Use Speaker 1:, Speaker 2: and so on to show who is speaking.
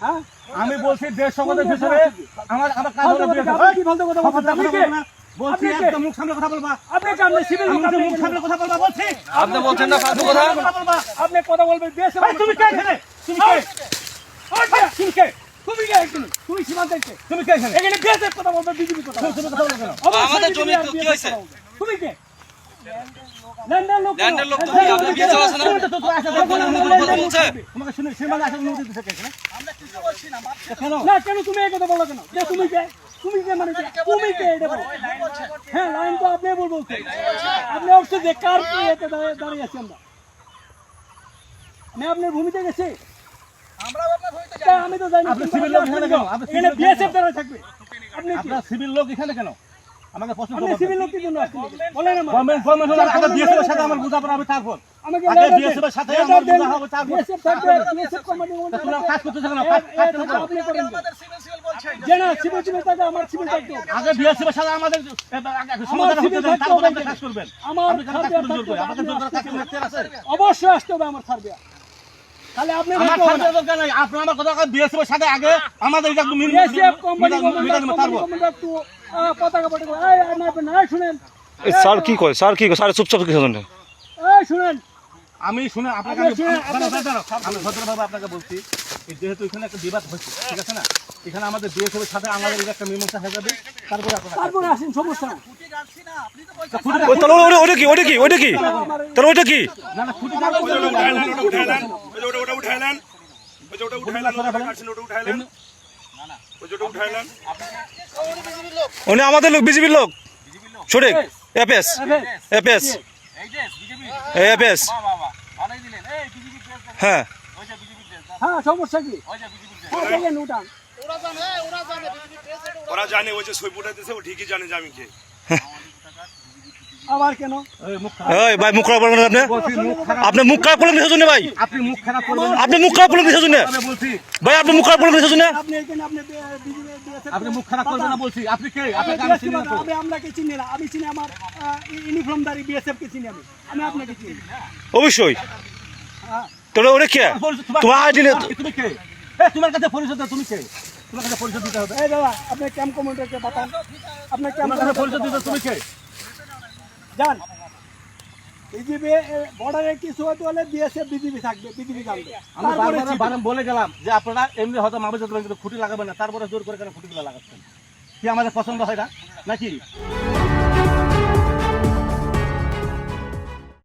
Speaker 1: হ্যাঁ
Speaker 2: আমি বলছি দেশ সংগঠনের ভিতরে আমার কাজ হলো
Speaker 1: কি ফালতু কথা বলছেন
Speaker 2: বলছি একদম মুখ সামনে কথা বলবা।
Speaker 1: আপনি কামনে সিভিল লোক আপনি
Speaker 2: মুখ সামনে কথা বলবা বলছি।
Speaker 3: আপনি বলছেন না ফালতু কথা।
Speaker 1: আপনি কথা বলবেন দেশ
Speaker 2: তুমি কে এখানে? তুমি কে? তুমি কে?
Speaker 1: তুমি কে এখানে? তুমি সীমান্তে কে?
Speaker 2: তুমি কে এখানে?
Speaker 1: এখানে দেশের কথা বলবে বিজেপি কথা বলবে।
Speaker 2: তুমি কথা বলো কেন?
Speaker 3: আমাদের জমি কি হইছে?
Speaker 1: তুমি কে? ল্যান্ডের লোক
Speaker 3: তো কি আপনি বিয়ে চালাছেন না?
Speaker 2: তো আসা
Speaker 3: বলছে
Speaker 2: তোমাকে শুনে সীমানা আসা অনুমতি দিতে কে এখানে?
Speaker 4: আমরা কিছু বলছি না মাত্র
Speaker 2: কেন?
Speaker 1: না কেন তুমি এই কথা বলো কেন? যে তুমি কে? তুমি কে মানে কে? তুমি কে এটা বলো। হ্যাঁ লাইন তো আপনি বলবো। আপনি অবশ্যই যে কার কি এতে দাঁড়িয়ে আছি আমরা। আমি আপনার ভূমিতে গেছি।
Speaker 4: আমরা আপনার হইতে
Speaker 1: তা আমি তো জানি
Speaker 2: আপনি সিভিল লোক এখানে কেন? আপনি
Speaker 1: এখানে বিএসএফ দ্বারা থাকবে। আপনি কি?
Speaker 2: আপনার সিভিল লোক এখানে কেন? আমাকে প্রশ্ন
Speaker 1: আপনি
Speaker 2: করবেন।
Speaker 1: সিভিল লোকের জন্য আসছেন বলেন আমার
Speaker 2: গভর্নমেন্ট হলো আগে বিএসএফ এর সাথে আমার বুঝাপড়া হবে তারপর।
Speaker 1: আমাকে
Speaker 2: আগে বিএসএফ এর সাথে আমার বুঝা হবে তারপর।
Speaker 1: বিএসএফ থাকবে বিএসএফ কমান্ডিং
Speaker 2: তোমরা কাজ করতেছ কেন? কাজ কেন করো?
Speaker 1: আপনি করেন
Speaker 4: আমাদের সিভিল বলছেন
Speaker 1: যে না সিভিল থাকে আমার সিভিল থাকতে হবে।
Speaker 2: আগে বিএসএফ এর সাথে আমাদের সমাধান হতে দেন তারপর আপনি কাজ করবেন।
Speaker 1: আমার
Speaker 2: আপনি কেন কাজ করতে জোর করে? আপনাদের জোর করে কাজ করতে আছে?
Speaker 1: অবশ্যই আসতে হবে আমার সার্বিয়া তাহলে আপনি
Speaker 2: আমার সাথে দরকার নাই। আপনি আমার কথা বিএসএফ এর সাথে আগে আমাদের একদম
Speaker 1: বিএসএফ কোম্পানি
Speaker 2: তারপর
Speaker 1: একটু পতাকা পতাকা এই না শুনেন
Speaker 5: স্যার কি কয় স্যার চুপচাপ কি শুনেন
Speaker 1: এই শুনেন
Speaker 2: আমি শুনে আপনাকে
Speaker 1: আপনি শুনে-
Speaker 2: আমি ভদ্রভাবে আপনাকে বলছি যেহেতু এখানে একটা বিবাদ হচ্ছে ঠিক আছে না এখানে আমাদের বিএসএফ এর সাথে আমাদের একটা মীমাংসা হয়ে যাবে তারপরে আপনারা
Speaker 1: তারপরে আসেন সমস্যা না
Speaker 4: খুঁটি গাড়ছি না আপনি তো বলছেন
Speaker 5: তাহলে ওটা কি তাহলে ওইটা কি
Speaker 2: না না খুঁটি কাটবো
Speaker 5: উনি আমাদের লোক বিজেপির লোক সঠিক এপিএস এপিএস
Speaker 4: এই যে বিজেপি
Speaker 5: এপিএস
Speaker 4: বাবা ভালোই দিলেন এই বিজেপি ড্রেস
Speaker 5: হ্যাঁ
Speaker 4: ওই যে বিজেপি ড্রেস
Speaker 1: হ্যাঁ সমস্যা কি
Speaker 4: ওই যে বিজেপি ড্রেস
Speaker 1: হ্যাঁ দেখেন উঠান
Speaker 6: ওরা জানে ওই যে সই দিতেছে ও ঠিকই জানে যে আমি কে
Speaker 1: আবার কেন
Speaker 5: এই ভাই মুখ খারাপ করলেন আপনি আপনি মুখ খারাপ করলেন কিছু শুনে ভাই
Speaker 2: আপনি মুখ খারাপ করবেন না।
Speaker 5: আপনি মুখ খারাপ করলেন কিছু শুনে
Speaker 2: আমি বলছি
Speaker 5: ভাই আপনি মুখ খারাপ করলেন কিছু শুনে
Speaker 1: আপনি এখানে আপনি বিজেপি
Speaker 2: আপনি মুখ খারাপ করবেন না বলছি আপনি কে আপনাকে আমি চিনি না তো
Speaker 1: আমি আপনাকে চিনি না আমি চিনি আমার ইউনিফর্মধারী বিএসএফ কে চিনি আমি আপনাকে চিনি
Speaker 5: অবশ্যই
Speaker 1: হ্যাঁ
Speaker 5: তাহলে ওটা কে তোমার আইডি
Speaker 2: তুমি কে তোমার কাছে পরিচয় দাও তুমি কে তোমার কাছে পরিচয় দিতে হবে
Speaker 1: এই দাদা আপনি ক্যাম্প কমান্ডারকে পাঠান আপনি ক্যাম্প
Speaker 2: তোমার কাছে পরিচয় দিতে তুমি কে
Speaker 1: যান বিজেপি বর্ডারে কিছু হতে হলে বিএসএফ বিজেপি থাকবে বিজেপি জানবে
Speaker 2: আমি বারবার বলে গেলাম যে আপনারা এমনি হয়তো মামে কিন্তু খুঁটি লাগাবেন না তারপরে জোর করে কেন খুঁটিগুলো লাগাচ্ছেন কি আমাদের পছন্দ হয় না নাকি